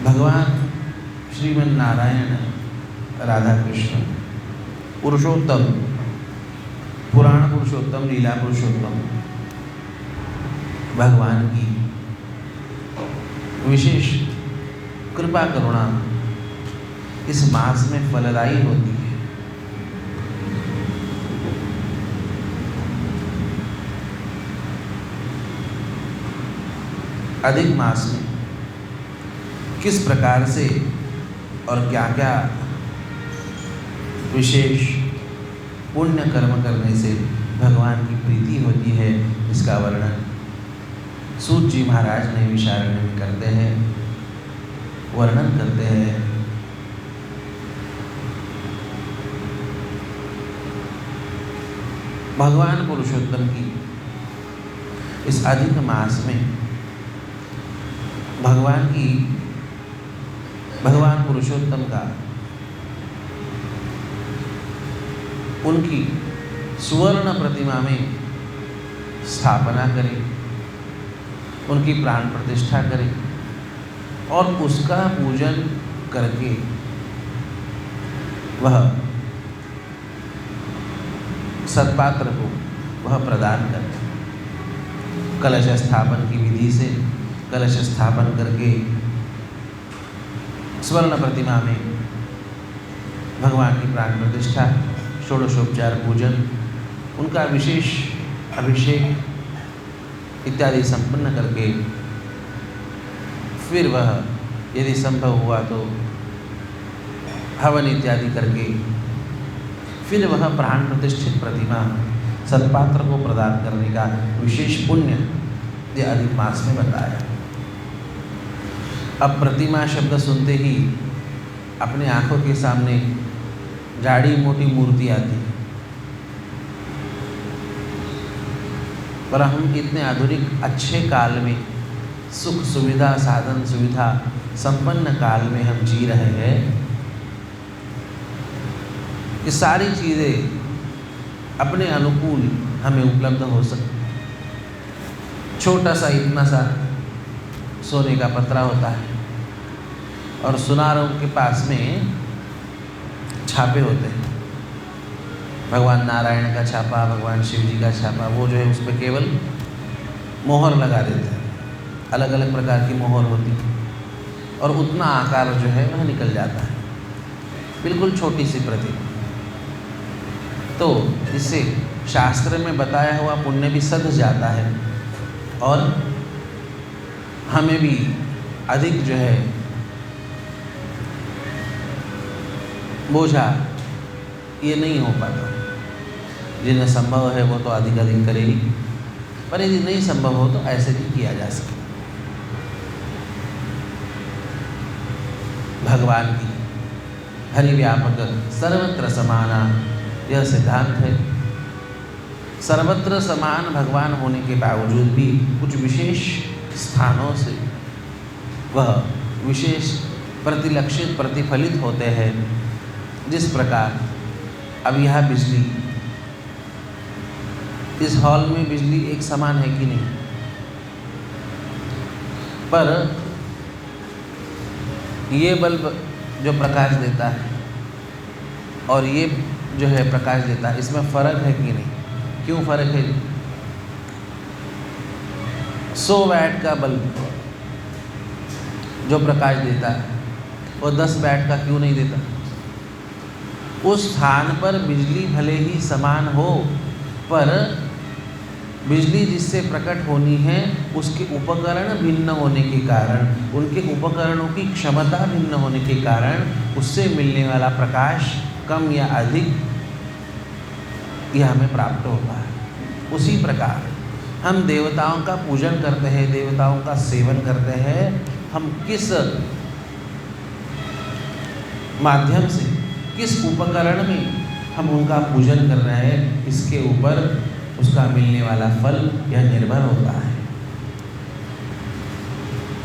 भगवान श्रीमन नारायण राधा कृष्ण पुरुषोत्तम, पुराण पुरुषोत्तम, लीला पुरुषोत्तम भगवान की विशेष कृपा करुणा इस मास में फलदायी होती है। अधिक मास में किस प्रकार से और क्या क्या विशेष पुण्य कर्म करने से भगवान की प्रीति होती है, इसका वर्णन सूत जी महाराज नैमिषारण्य में करते हैं, वर्णन करते हैं। भगवान पुरुषोत्तम की इस अधिक मास में भगवान पुरुषोत्तम का उनकी सुवर्ण प्रतिमा में स्थापना करें, उनकी प्राण प्रतिष्ठा करें और उसका पूजन करके वह सत्पात्र को वह प्रदान करें। कलश स्थापन की विधि से कलश स्थापन करके स्वर्ण प्रतिमा में भगवान की प्राण प्रतिष्ठा, षोडशोपचार पूजन, उनका विशेष अभिषेक इत्यादि संपन्न करके फिर वह यदि संभव हुआ तो हवन इत्यादि करके फिर वह प्राण प्रतिष्ठित प्रतिमा सत्पात्र को प्रदान करने का विशेष पुण्य ये अधिक मास में बताया। अब प्रतिमा शब्द सुनते ही अपने आंखों के सामने जाड़ी मोटी मूर्ति आती है, पर हम इतने आधुनिक अच्छे काल में, सुख सुविधा साधन सुविधा संपन्न काल में हम जी रहे हैं कि सारी चीज़ें अपने अनुकूल हमें उपलब्ध हो सकती। छोटा सा इतना सा सोने का पतरा होता है और सुनारों के पास में छापे होते हैं, भगवान नारायण का छापा, भगवान शिव जी का छापा, वो जो है उस पर केवल मोहर लगा देते हैं, अलग अलग प्रकार की मोहर होती है और उतना आकार जो है वह निकल जाता है, बिल्कुल छोटी सी प्रतिमा। तो इससे शास्त्र में बताया हुआ पुण्य भी सध जाता है और हमें भी अधिक जो है बोझा ये नहीं हो पाता। जिन्हें संभव है वो तो अधिक करेगी, पर यदि नहीं संभव हो तो ऐसे भी किया जा सकता। भगवान की हरिव्यापक सर्वत्र समाना यह सिद्धांत है। सर्वत्र समान भगवान होने के बावजूद भी कुछ विशेष स्थानों से वह विशेष प्रतिलक्षित प्रतिफलित होते हैं। जिस प्रकार अब यह बिजली, इस हॉल में बिजली एक समान है कि नहीं, पर ये बल्ब जो प्रकाश देता है और ये जो है प्रकाश देता है, इसमें फ़र्क है कि नहीं? क्यों फ़र्क है? 100 वैट का बल्ब जो प्रकाश देता है वो 10 वैट का क्यों नहीं देता? उस स्थान पर बिजली भले ही समान हो, पर बिजली जिससे प्रकट होनी है उसके उपकरण भिन्न होने के कारण, उनके उपकरणों की क्षमता भिन्न होने के कारण उससे मिलने वाला प्रकाश कम या अधिक यह हमें प्राप्त होता है। उसी प्रकार हम देवताओं का पूजन करते हैं, देवताओं का सेवन करते हैं, हम किस माध्यम से, किस उपकरण में हम उनका पूजन कर रहे हैं, इसके ऊपर उसका मिलने वाला फल यह निर्भर होता है।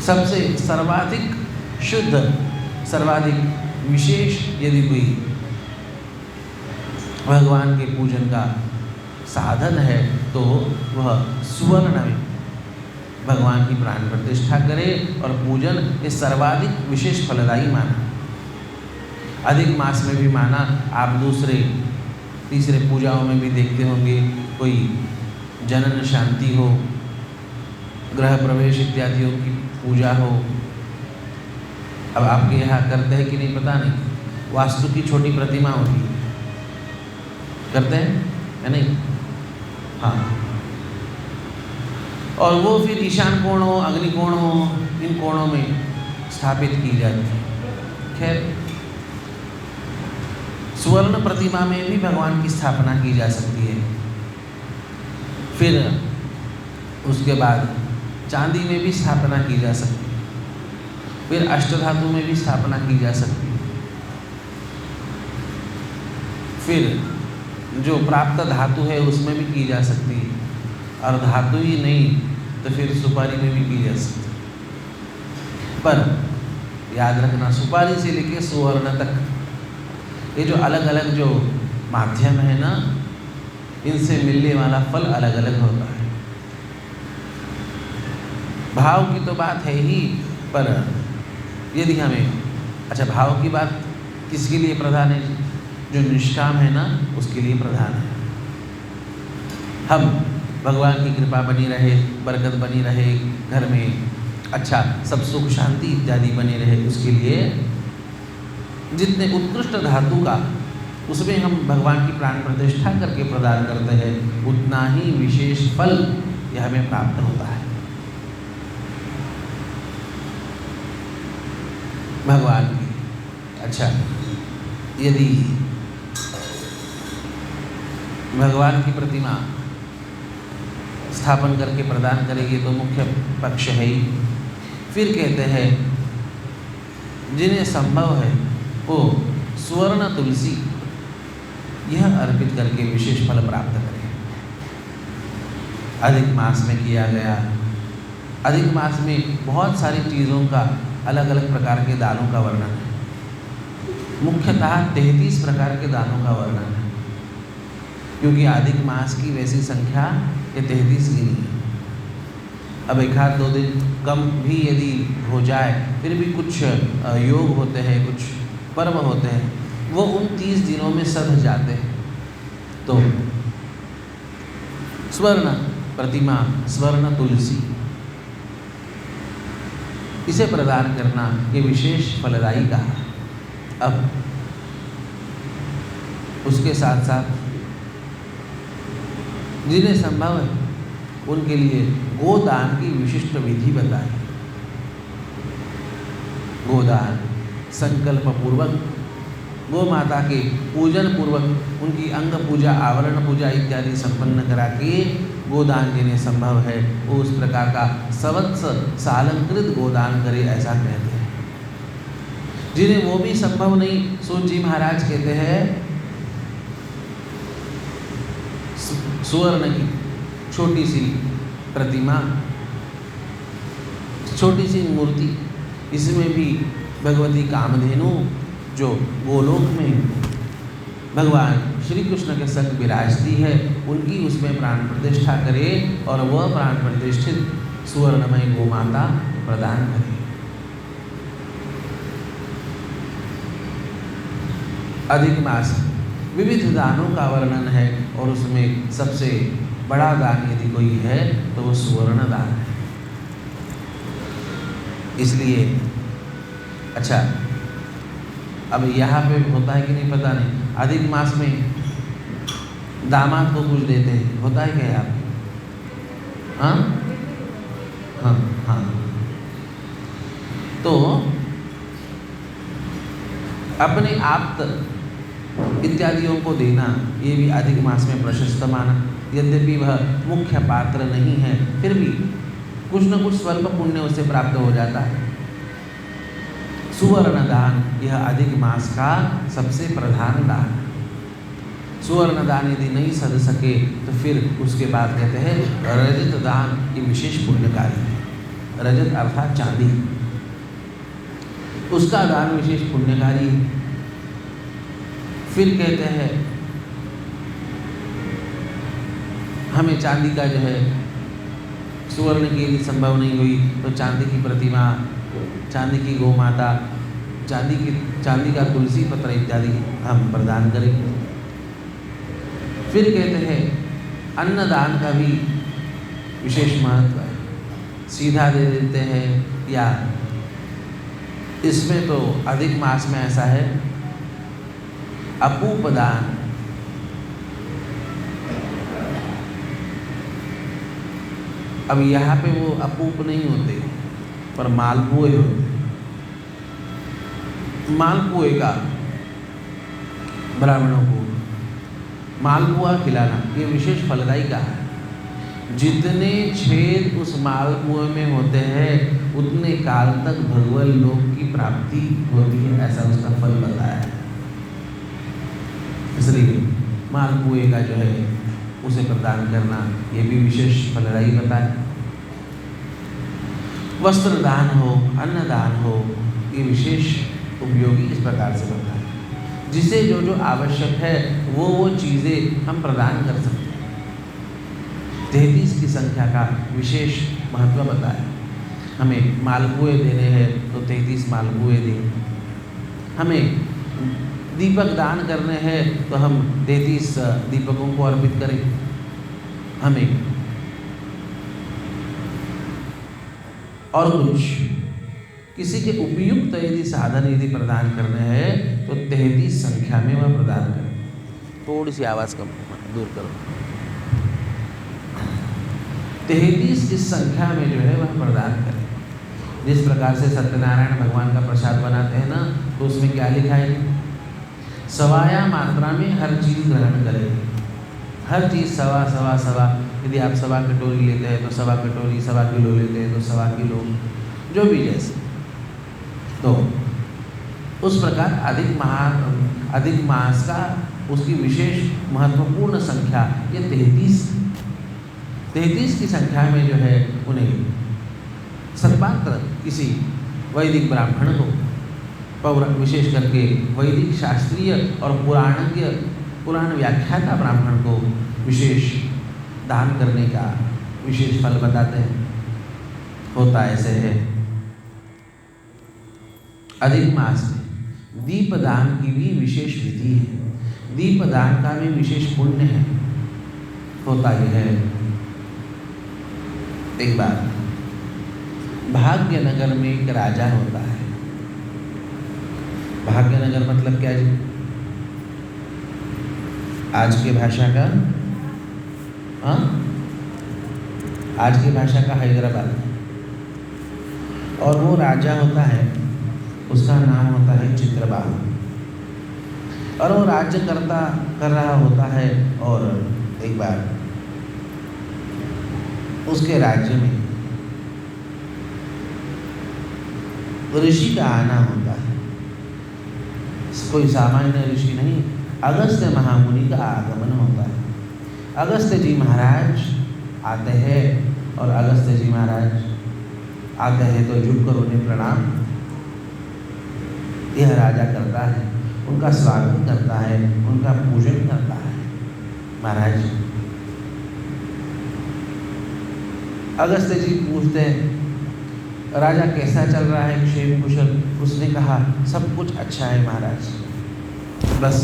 सबसे सर्वाधिक शुद्ध, सर्वाधिक विशेष यदि कोई भगवान के पूजन का साधन है तो वह सुवर्ण में भगवान की प्राण प्रतिष्ठा करें और पूजन ये सर्वाधिक विशेष फलदायी माना। अधिक मास में भी माना, आप दूसरे तीसरे पूजाओं में भी देखते होंगे, कोई जनन शांति हो, गृह प्रवेश इत्यादियों की पूजा हो। अब आपके यहाँ करते हैं कि नहीं पता नहीं, वास्तु की छोटी प्रतिमा होती है, करते हैं या नहीं? हाँ, और वो फिर ईशान कोण हो, अग्नि कोण हो, इन कोणों में स्थापित की जाती है। खैर, स्वर्ण प्रतिमा में भी भगवान की स्थापना की जा सकती है। फिर उसके बाद चांदी में भी स्थापना की जा सकती है, फिर अष्टधातु में भी स्थापना की जा सकती है। फिर जो प्राप्त धातु है उसमें भी की जा सकती है, और धातु ही नहीं तो फिर सुपारी में भी की जा सकती है। पर याद रखना, सुपारी से लेकर सुवर्ण तक ये जो अलग अलग जो माध्यम है ना, इनसे मिलने वाला फल अलग अलग होता है। भाव की तो बात है ही, पर यदि हमें, अच्छा, भाव की बात किसके लिए प्रधान है? जो निष्काम है ना, उसके लिए प्रधान है। हम भगवान की कृपा बनी रहे, बरकत बनी रहे, घर में अच्छा सब सुख शांति इत्यादि बने रहे, उसके लिए जितने उत्कृष्ट धातु का उसमें हम भगवान की प्राण प्रतिष्ठा करके प्रदान करते हैं, उतना ही विशेष फल यह हमें प्राप्त होता है। भगवान की, अच्छा, यदि भगवान की प्रतिमा स्थापन करके प्रदान करेंगे तो मुख्य पक्ष है ही। फिर कहते हैं जिन्हें संभव है वो स्वर्ण तुलसी यह अर्पित करके विशेष फल प्राप्त करें। अधिक मास में किया गया, अधिक मास में बहुत सारी चीज़ों का अलग अलग प्रकार के दानों का वर्णन है। मुख्यतः 33 प्रकार के दानों का वर्णन है, क्योंकि अधिक मास की वैसी संख्या ये 33 गिनी है। अब एक आध दो दिन कम भी यदि हो जाए, फिर भी कुछ योग होते हैं, कुछ पर्व होते हैं, वो उन 30 दिनों में सध जाते हैं। तो स्वर्ण प्रतिमा, स्वर्ण तुलसी, इसे प्रदान करना ये विशेष फलदायी कहा। अब उसके साथ साथ जिन्हें संभव है उनके लिए गोदान की विशिष्ट विधि बताई। गोदान संकल्प पूर्वक, गो माता के पूजन पूर्वक उनकी अंग पूजा, आवरण पूजा इत्यादि संपन्न करा के गोदान जिन्हें संभव है वो उस प्रकार का सवत्स सालंकृत गोदान करे, ऐसा कहते हैं। जिन्हें वो भी संभव नहीं, सूत जी महाराज कहते हैं सुवर्ण की छोटी सी प्रतिमा, छोटी सी मूर्ति, इसमें भी भगवती कामधेनु जो गोलोक में भगवान श्री कृष्ण के संग विराजती है, उनकी उसमें प्राण प्रतिष्ठा करे और वह प्राण प्रतिष्ठित सुवर्णमय गोमाता प्रदान करे। अधिक मास विविध दानों का वर्णन है और उसमें सबसे बड़ा दान यदि कोई है तो वो सुवर्ण दान है। इसलिए अच्छा, अब यहाँ पे होता है कि नहीं पता नहीं, अधिक मास में दामाद को कुछ देते हैं, होता है क्या आप? हाँ हाँ हाँ, तो अपने आप्त इत्यादियों को देना ये भी अधिक मास में प्रशस्त माना। यद्यपि वह मुख्य पात्र नहीं है, फिर भी कुछ न कुछ स्वल्प पुण्य उसे प्राप्त हो जाता है। सुवर्ण दान यह अधिक मास का सबसे प्रधान दान है। सुवर्ण दान यदि नहीं सध सके तो फिर उसके बाद कहते हैं रजत दान, ये विशेष पुण्यकारी है। रजत अर्थात चांदी, उसका दान विशेष पुण्यकारी है। फिर कहते हैं हमें चांदी का जो है सुवर्ण की यदि संभव नहीं हुई तो चांदी की प्रतिमा, चांदी की गौ माता, चांदी का तुलसी पत्र इत्यादि हम प्रदान करेंगे। फिर कहते हैं अन्नदान का भी विशेष महत्व है। सीधा दे देते हैं या इसमें तो अधिक मास में ऐसा है अपूप दान। अब यहाँ पे वो अपूप नहीं होते पर मालपुए होते। मालपुए का ब्राह्मणों को मालपुआ खिलाना ये विशेष फलदायी का है। जितने छेद उस मालपुए में होते हैं उतने काल तक भगवत लोक की प्राप्ति होती है, ऐसा उसका फल बताया है। इसलिए मालपुए का जो है उसे प्रदान करना ये भी विशेष फलदायी बताया। वस्त्र दान हो, अन्नदान हो, ये विशेष उपयोगी इस प्रकार से बताया। जिसे जो जो आवश्यक है वो चीज़ें हम प्रदान कर सकते हैं। 33 की संख्या का विशेष महत्व बताया। हमें मालपुए देने हैं तो 33 मालपुए दें। हमें दीपक दान करने हैं तो हम 33 दीपकों को अर्पित करें। हमें और कुछ किसी के उपयुक्त यदि साधन यदि प्रदान करने हैं तो 33 संख्या में वह प्रदान करें। थोड़ी सी आवाज़ कम दूर करो। 33 इस संख्या में जो है वह प्रदान करें। जिस प्रकार से सत्यनारायण भगवान का प्रसाद बनाते हैं ना, तो उसमें क्या लिखा है? सवाया मात्रा में हर चीज़ ग्रहण करें। हर चीज़ सवा सवा सवा। यदि आप सवा कटोरी लेते हैं तो सवा कटोरी, सवा किलो लेते हैं तो सवा किलो, जो भी जैसे। तो उस प्रकार अधिक मास का उसकी विशेष महत्वपूर्ण संख्या ये 33 की संख्या में जो है उन्हें सत्पात्र किसी वैदिक ब्राह्मण को, विशेष करके वैदिक शास्त्रीय और पुराण व्याख्याता ब्राह्मण को विशेष दान करने का विशेष फल बताते हैं। होता ऐसे है, अधिक मास में दीपदान की भी विशेष विधि है। दीपदान का भी विशेष पुण्य है। होता यह है, एक बार भाग्यनगर में एक राजा होता है। भाग्यनगर मतलब क्या जी? आज की भाषा का आज की भाषा का हैदराबाद। और वो राजा होता है, उसका नाम होता है चित्रबाहु। और वो राज्य कर रहा होता है। और एक बार उसके राज्य में ऋषि का आना होता है। कोई सामान्य ऋषि नहीं, अगस्त्य महामुनि का आगमन होता है। अगस्त्य जी महाराज आते हैं और अगस्त्य जी महाराज आते हैं तो झुककर उन्हें प्रणाम यह राजा करता है। उनका स्वागत करता है, उनका पूजन करता है। महाराज अगस्त्य जी पूछते हैं, राजा कैसा चल रहा है, क्षेम कुशल? उसने कहा सब कुछ अच्छा है महाराज, बस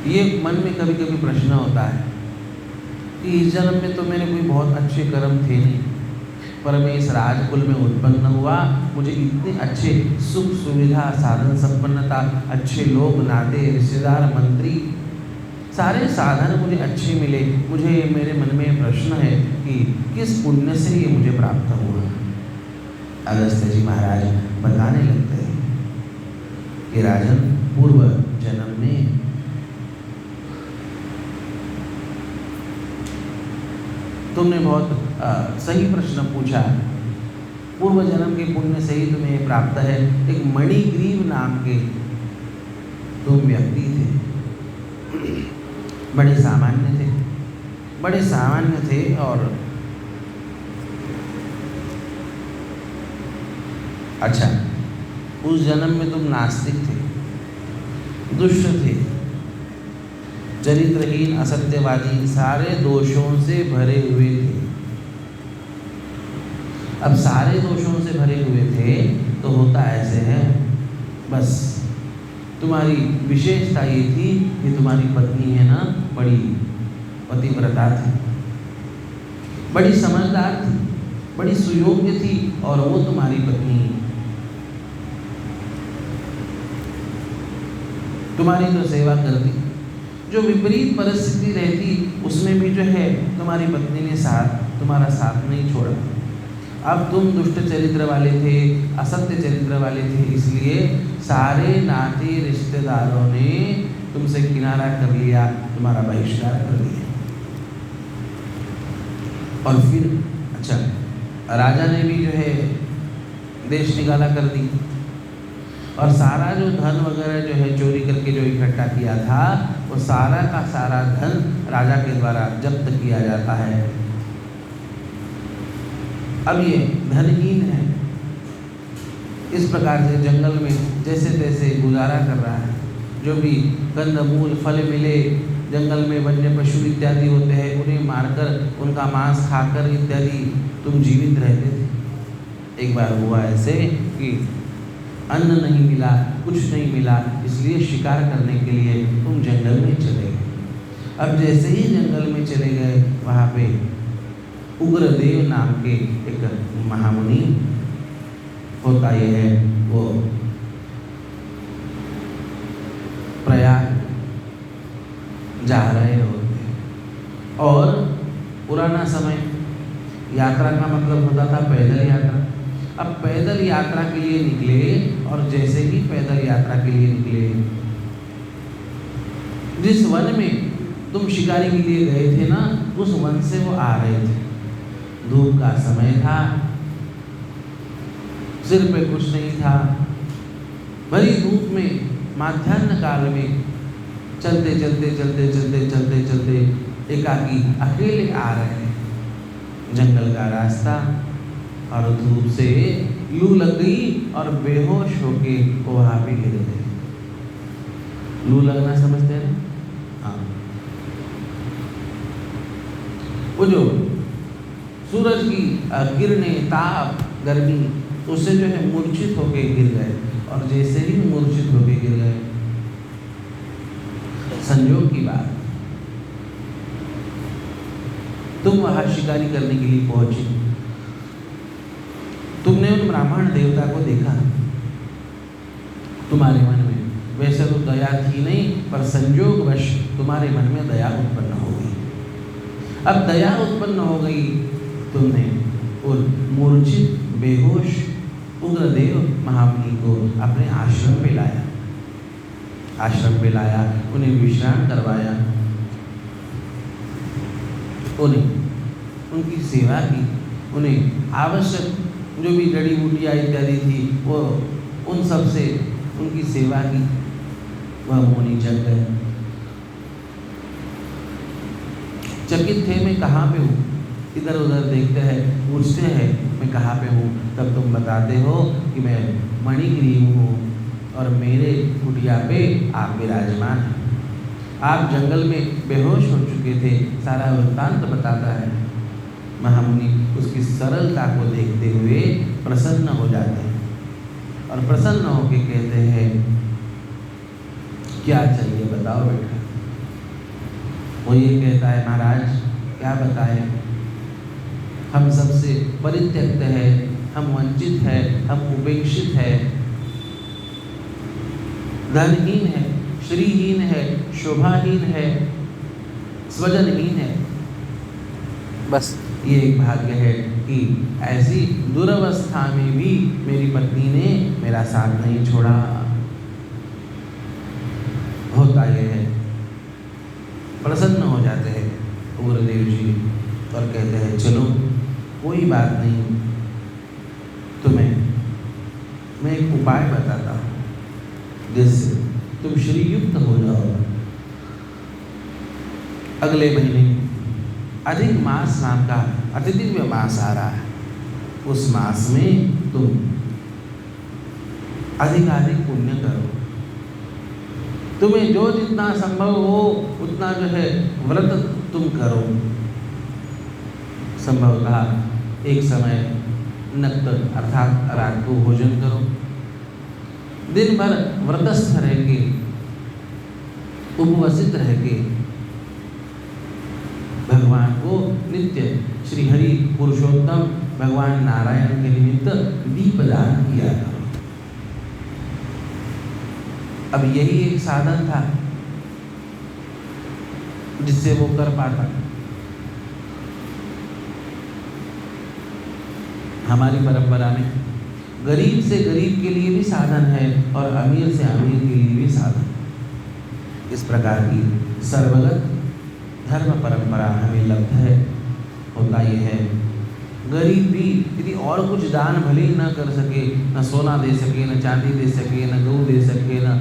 ये मन में कभी कभी प्रश्न होता है कि इस जन्म में तो मेरे कोई बहुत अच्छे कर्म थे नहीं, पर मैं इस राजकुल में उत्पन्न हुआ, मुझे इतने अच्छे सुख सुविधा, साधन संपन्नता, अच्छे लोग, नाते, रिश्तेदार, मंत्री, सारे साधन मुझे अच्छे मिले। मुझे मेरे मन में प्रश्न है कि किस पुण्य से ये मुझे प्राप्त हुआ। अगस्त्य जी महाराज बताने लगते हैं कि राजन, पूर्व जन्म में तुमने बहुत सही प्रश्न पूछा। पूर्व जन्म के पुण्य से ही तुम्हें प्राप्त है। एक मणिग्रीव नाम के दो व्यक्ति थे, बड़े सामान्य थे और अच्छा, उस जन्म में तुम नास्तिक थे, दुष्ट थे, चरित्रहीन, असत्यवादी, सारे दोषों से भरे हुए थे। अब सारे दोषों से भरे हुए थे तो होता ऐसे है, बस तुम्हारी विशेषता ये थी कि तुम्हारी पत्नी है ना, बड़ी पतिव्रता थी, बड़ी समझदार थी, बड़ी सुयोग्य थी, और वो तुम्हारी पत्नी तुम्हारी तो सेवा करती। जो विपरीत परिस्थिति रहती उसमें भी जो है तुम्हारी पत्नी ने तुम्हारा साथ नहीं छोड़ा। अब तुम दुष्ट चरित्र वाले थे, असत्य चरित्र वाले थे, इसलिए सारे नाते रिश्तेदारों ने तुमसे किनारा कर लिया, तुम्हारा बहिष्कार कर लिया। और फिर अच्छा, राजा ने भी जो है देश निकाला कर दी, और सारा जो धन वगैरह जो है चोरी करके जो इकट्ठा किया था वो सारा का सारा धन राजा के द्वारा जब्त किया जाता है। अब ये धनहीन है, इस प्रकार से जंगल में जैसे तैसे गुजारा कर रहा है। जो भी कंदमूल फल मिले, जंगल में वन्य पशु इत्यादि होते हैं, उन्हें मारकर उनका मांस खाकर इत्यादि तुम जीवित रहते थे। एक बार हुआ ऐसे कि अन्न नहीं मिला, कुछ नहीं मिला, इसलिए शिकार करने के लिए तुम जंगल में चले गए। अब जैसे ही जंगल में चले गए, वहाँ पे उग्रदेव नाम के एक महामुनि होता ये है, वो प्रयाग जा रहे होते। और पुराना समय यात्रा का मतलब होता था पैदल यात्रा। अब पैदल यात्रा के लिए निकले, और जैसे ही पैदल यात्रा के लिए निकले, जिस वन में तुम शिकारी के लिए गए थे ना, उस वन से वो आ रहे थे। धूप का समय था, सिर पे कुछ नहीं था, भरी धूप में माध्याह्न काल में चलते चलते चलते चलते चलते चलते एकाकी अकेले आ रहे हैं। जंगल का रास्ता, और धूप से लू लग गई और बेहोश होके वो वहाँ पे गिर गए। लू लगना समझते हैं? हाँ, वो जो सूरज की किरणें, ताप, गर्मी, उससे जो है मूर्छित होके गिर गए। और जैसे ही मूर्छित होके गिर गए, संयोग की बात, तुम वहाँ शिकारी करने के लिए पहुंचे। तुमने उन ब्राह्मण देवता को देखा, तुम्हारे मन में वैसे तो दया थी नहीं, पर संयोगवश तुम्हारे मन में दया उत्पन्न हो गई। अब दया उत्पन्न हो गई, तुमने उन मूर्छित बेहोश उग्रदेव महामुनि को अपने आश्रम पे लाया। आश्रम पे लाया, उन्हें विश्राम करवाया, उन्हें उनकी सेवा की, उन्हें आवश्यक जो भी जड़ी बूटियाँ इत्यादि थी वो उन सब से उनकी सेवा की। वह मुनि जग गए, चकित थे, मैं कहाँ पे हूँ, इधर उधर देखते हैं, पूछते हैं मैं कहाँ पे हूँ। तब तुम बताते हो कि मैं मणिगिरी हूँ और मेरे कुटिया पे आप विराजमान हैं। आप जंगल में बेहोश हो चुके थे, सारा वृत्तांत बताता है। महामुनि उसकी सरलता को देखते हुए प्रसन्न हो जाते हैं, और प्रसन्न होकर कहते हैं क्या चाहिए बताओ बेटा। वो ये कहता है महाराज क्या बताएं, हम सबसे परित्यक्त है, हम वंचित है, हम उपेक्षित है, धनहीन है, श्रीहीन है, शोभाहीन है, स्वजनहीन है। बस ये एक भाग्य है कि ऐसी दुरवस्था में भी मेरी पत्नी ने मेरा साथ नहीं छोड़ा। होता यह है, प्रसन्न हो जाते हैं उग्रदेव जी और कहते हैं चलो कोई बात नहीं, तुम्हें मैं एक उपाय बताता हूँ जिससे तुम श्रीयुक्त हो जाओ। अगले महीने अधिक मास नाम का अति दिव्य मास आ रहा है, उस मास में तुम अधिकाधिक पुण्य करो, तुम्हें जो जितना संभव हो उतना जो है व्रत तुम करो। संभवतः एक समय नक्त अर्थात रात को भोजन करो, दिन भर व्रतस्थ रह के उपवसित रह के भगवान को नित्य श्री हरि पुरुषोत्तम भगवान नारायण के निमित्त दीपदान किया करो। अब यही एक साधन था जिससे वो कर पाता। हमारी परंपरा में गरीब से गरीब के लिए भी साधन है और अमीर से अमीर के लिए भी साधन। इस प्रकार की सर्वगत धर्म परंपरा हमें लब्ध है। होता ये है, गरीब भी यदि और कुछ दान भले ही न कर सके, न सोना दे सके, न चांदी दे सके, न गऊ दे सके, न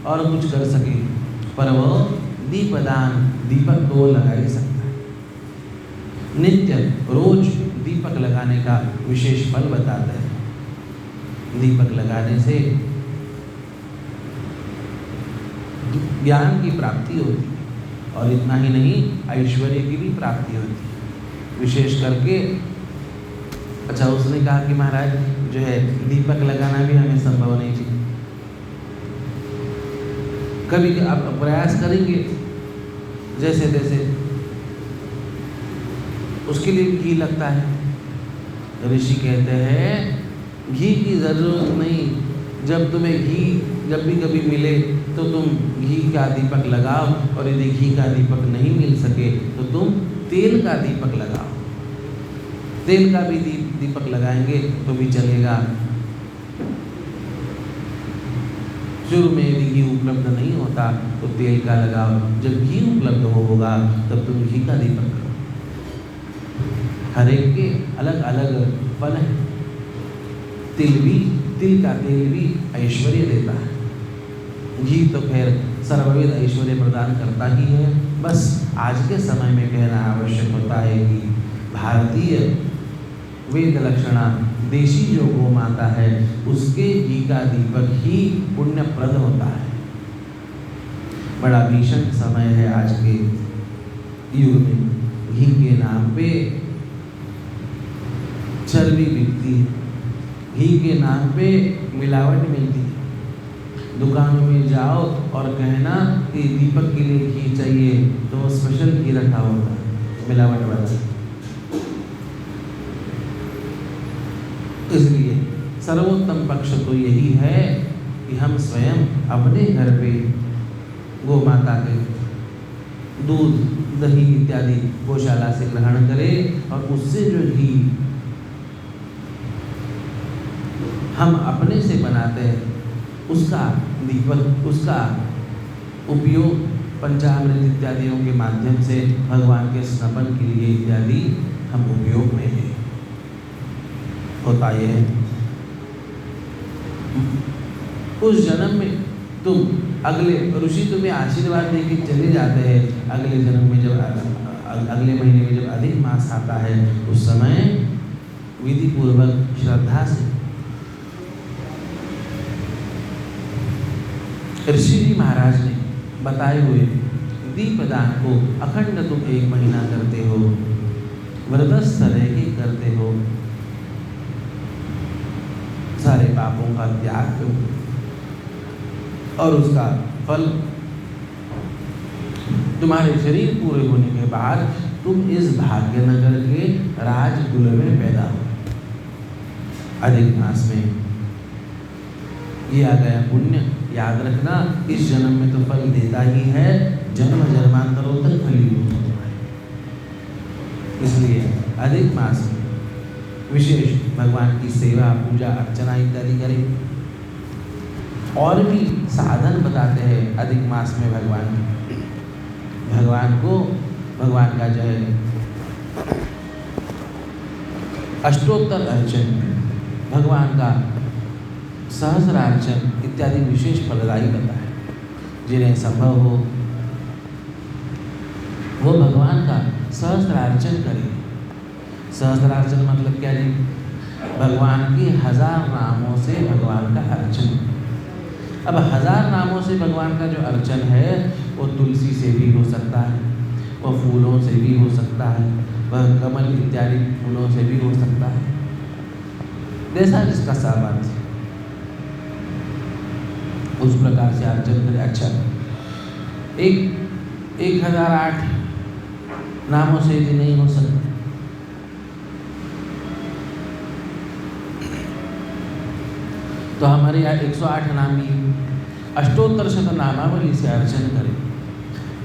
और कुछ कर सके, पर वो दीपदान दीपक तो लगा ही सकता है। नित्य रोज दीपक लगाने का विशेष फल बताते हैं। दीपक लगाने से ज्ञान की प्राप्ति होती है और इतना ही नहीं, ऐश्वर्य की भी प्राप्ति होती है। विशेष करके अच्छा, उसने कहा कि महाराज जो है दीपक लगाना भी हमें संभव नहीं चाहिए। कभी आप प्रयास करेंगे जैसे तैसे, उसके लिए घी लगता है। ऋषि कहते हैं घी की ज़रूरत नहीं, जब तुम्हें घी जब भी कभी मिले तो तुम घी का दीपक लगाओ, और यदि घी का दीपक नहीं मिल सके तो तुम तेल का दीपक लगाओ। तेल का भी दीपक लगाएंगे तो भी चलेगा। शुरू में यदि घी उपलब्ध नहीं होता तो तेल का लगाओ, जब घी उपलब्ध होगा तब तुम घी का दीपक करो। हर एक के अलग अलग फल हैं। तिल का तेल भी ऐश्वर्य देता है। घी तो खैर सर्वविध ऐश्वर्य प्रदान करता ही है। बस आज के समय में कहना आवश्यक होता है कि भारतीय वेद लक्षणा देशी जो गौ माता है उसके घी का दीपक ही पुण्यप्रद होता है। बड़ा भीषण समय है आज के युग में। घी के नाम पे चर्बी बिकती है, घी के नाम पे मिलावट मिलती है। दुकानों में जाओ और कहना कि दीपक के लिए घी चाहिए तो वो स्पेशल घी रखा होता है, मिलावट वाला। इसलिए सर्वोत्तम पक्ष तो यही है कि हम स्वयं अपने घर पे गौ माता के दूध दही इत्यादि गौशाला से ग्रहण करें और उससे जो घी हम अपने से बनाते हैं उसका दीपक, उसका उपयोग पंचामृत इत्यादियों के माध्यम से भगवान के स्नपन के लिए इत्यादि हम उपयोग में लें। होता यह है उस जन्म में तुम अगले ऋषि तुम्हें आशीर्वाद देके चले जाते हैं। अगले जन्म में जब अगले महीने में जब अधिक मास आता है उस समय विधि पूर्वक श्रद्धा से ऋषि जी महाराज ने बताए हुए दीपदान को अखंड तुम 1 महीना करते हो, व्रतस्थ रह के करते हो, सारे पापों का त्याग करो और उसका फल तुम्हारे शरीर पूरे होने के बाद तुम इस भाग्यनगर के राजकुल में पैदा हो। अधिक मास में किया गया पुण्य याद रखना इस जन्म में तो फल देता ही है, जन्म जन्मांतरों तक फलीभूत होता है। इसलिए अधिक मास में विशेष भगवान की सेवा पूजा अर्चना इत्यादि करें। और भी साधन बताते हैं अधिक मास में भगवान का जो है अष्टोत्तर अर्चन, भगवान का सहस्रार्चन इत्यादि विशेष फलदायी होता है। जिन्हें संभव हो वो भगवान का सहस्रार्चन करें। सहस्रार्चन मतलब क्या जी? भगवान के 1000 नामों से भगवान का अर्चन। अब 1000 नामों से भगवान का जो अर्चन है वो तुलसी से भी हो सकता है, वह फूलों से भी हो सकता है, वह कमल इत्यादि फूलों से भी हो सकता है, जैसा जिसका सामर्थ्य उस प्रकार से अर्चन करे। अच्छा, 1008 नामों से भी नहीं हो सकता, तो हमारे यहाँ 108 नामी अष्टोत्तर शत नामावली से अर्चन करें।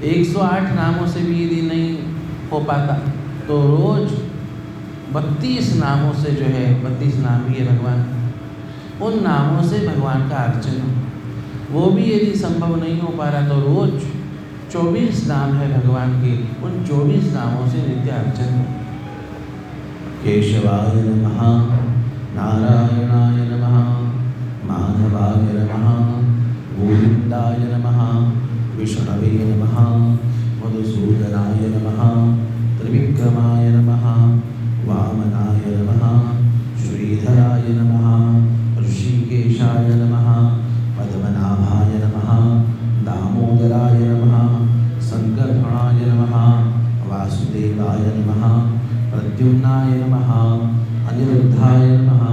108 नामों से भी यदि नहीं हो पाता तो रोज 32 नामों से जो है, 32 नाम ही है भगवान, उन नामों से भगवान का अर्चन हो। वो भी यदि संभव नहीं हो पा रहा तो रोज 24 नाम है भगवान के, उन 24 नामों से नित्य अर्चन हो। केशवाय नमः, नारायणाय नमः, माधवाय नमः, गोविंदाय नमः, विष्णवे नमः, मधुसूदनाय नमः, त्रिविक्रमाय नमः, वामनाय नमः, श्रीधराय नमः, ऋषिकेशाय नमः, पद्मनाभाय नमः, दामोदराय नमः, शंकरफणाय नमः, वासुदेवाय नमः, प्रद्युम्नाय नमः, अनिरुद्धाय नमः,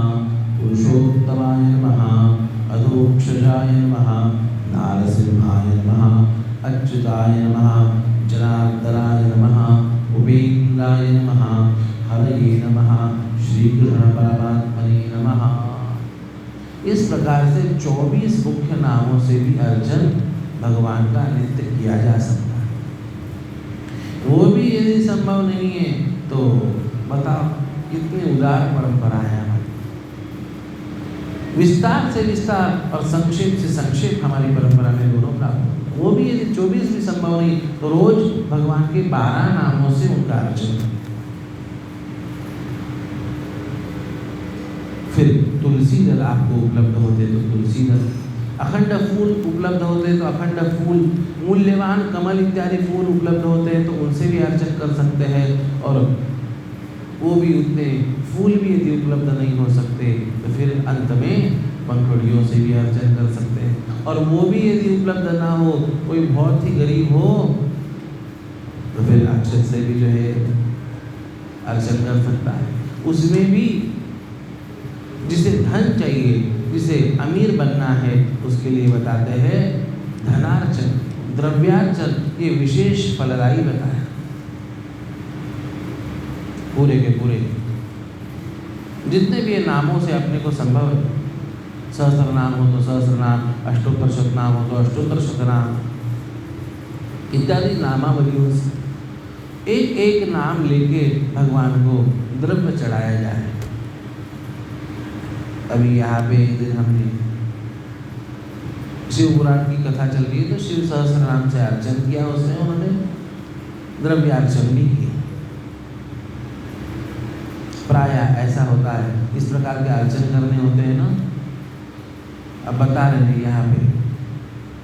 पुरुषोत्तमाय नमः, अधोक्षजाय नमः, नारसिंहाय नमः, अच्युताय नमः, जनार्दनाय नमः, उपेन्द्राय नमः, हरये नमः, श्रीकृष्ण परमात्मने नमः। इस प्रकार से 24 मुख्य नामों से भी अर्चन भगवान का नित्य किया जा सकता है। वो भी यदि संभव नहीं है तो बताओ कितनी उदार परंपरा है हमारी। विस्तार से विस्तार और संक्षेप से संक्षेप हमारी परंपरा में दोनों प्राप्त। वो भी यदि 24 भी संभव नहीं तो रोज भगवान के 12 नामों से उनका अर्चन। फिर तुलसी दल आपको उपलब्ध होते तो तुलसी दल, अखंड फूल उपलब्ध होते तो अखंड फूल, मूल्यवान कमल इत्यादि फूल उपलब्ध होते हैं तो उनसे भी अर्चन कर सकते हैं। और वो भी उतने फूल भी यदि उपलब्ध नहीं हो सकते तो फिर अंत में पंखुड़ियों से भी अर्चन कर सकते हैं। और वो भी यदि उपलब्ध ना हो, कोई बहुत ही गरीब हो तो फिर अक्षत से भी जो है अर्चन कर सकता है। उसमें भी जिसे धन चाहिए, जिसे अमीर बनना है, उसके लिए बताते हैं धनार्चन, द्रव्यार्चन, ये विशेष फलदायी बताया पूरे के पूरे। जितने भी ये नामों से अपने को संभव है, सहस्र नाम हो तो सहस्र नाम, अष्टोत्तर शतनाम हो तो अष्टोत्तर शतनाम इत्यादि नामावलियों से एक एक नाम लेके भगवान को द्रव्य चढ़ाया जाए। अभी यहाँ पे एक दिन हमने शिव पुराण की कथा चल रही है तो शिव सहस्र नाम से अर्चन किया, उसमें उन्होंने द्रव्यार्चन भी किया। प्राय ऐसा होता है, इस प्रकार के अर्चन करने होते हैं ना। अब बता रहे हैं यहाँ पे,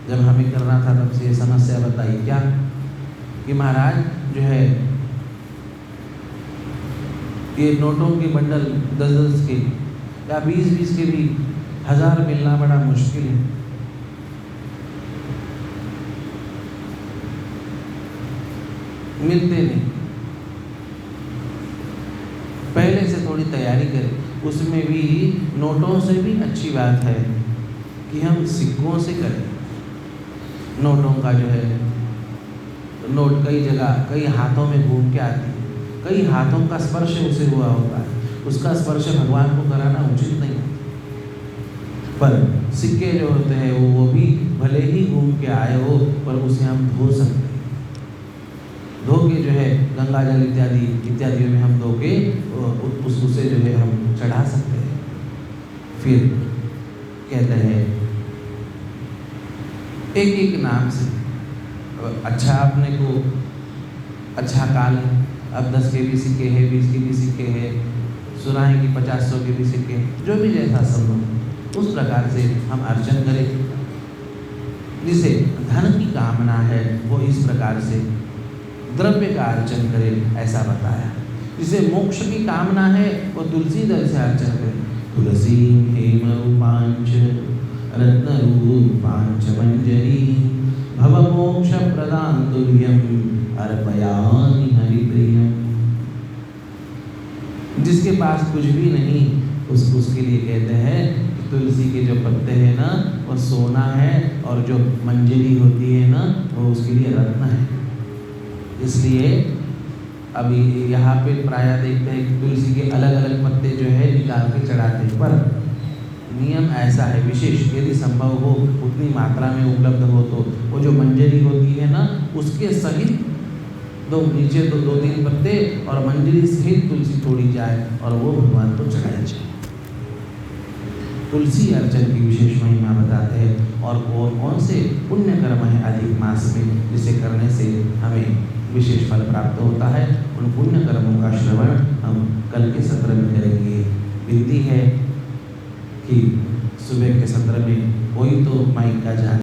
जब हमें करना था तब से ये समस्या बताई क्या कि महाराज जो है ये नोटों के बंडल 10-10 के या 20-20 के भी 1000 मिलना बड़ा मुश्किल है। मिलते नहीं, पहले से थोड़ी तैयारी करें। उसमें भी नोटों से भी अच्छी बात है कि हम सिक्कों से करें। नोटों का जो है नोट कई जगह कई हाथों में घूम के आती है, कई हाथों का स्पर्श उसे हुआ होता है, उसका स्पर्श भगवान को कराना उचित नहीं है। पर सिक्के जो होते हैं वो भी भले ही घूम के आए हो पर उसे हम धो सकते हैं। धो के जो है गंगा जल इत्यादियों में हम धो के उसे जो है हम चढ़ा सकते हैं। फिर कहते हैं एक एक नाम से अच्छा अपने को अच्छा काल है, अब 10 के भी सिक्के हैं, 20 के भी सिक्के हैं, सुना है कि 50-100 के भी सिक्के, जो भी जैसा संभव उस प्रकार से हम अर्चन करें। जिसे धन की कामना है वो इस प्रकार से द्रव्य का अर्चन करे, ऐसा बताया। जिसे मोक्ष की कामना है वो तुलसी दल से अर्चन करे। तुलसी हेम रूपांच रत्नरूपाञ्च मञ्जरी भवमोक्षप्रदां तुल्यं अर्पयामि हरिप्रियम्। जिसके पास कुछ भी नहीं उसके लिए कहते हैं कि तुलसी के जो पत्ते हैं ना वो सोना है, और जो मंजरी होती है ना वो उसके लिए रत्न है। इसलिए अभी यहाँ पे प्रायः देखते हैं कि तुलसी के अलग अलग पत्ते जो है निकाल के चढ़ाते हैं, पर नियम ऐसा है विशेष, यदि संभव हो उतनी मात्रा में उपलब्ध हो तो वो जो मंजरी होती है ना उसके सहित नीचे दो तीन पत्ते और मंजरी सहित तुलसी तोड़ी जाए और वो भगवान को चढ़ाई जाए। तुलसी अर्चन की विशेष महिमा बताते हैं, और कौन से पुण्य कर्म है अधिक मास में जिसे करने से हमें विशेष फल प्राप्त होता है। उन पुण्य कर्मों का श्रवण हम कल के सत्र में करेंगे। विनती है कि सुबह के सत्र में कोई तो माइक का जान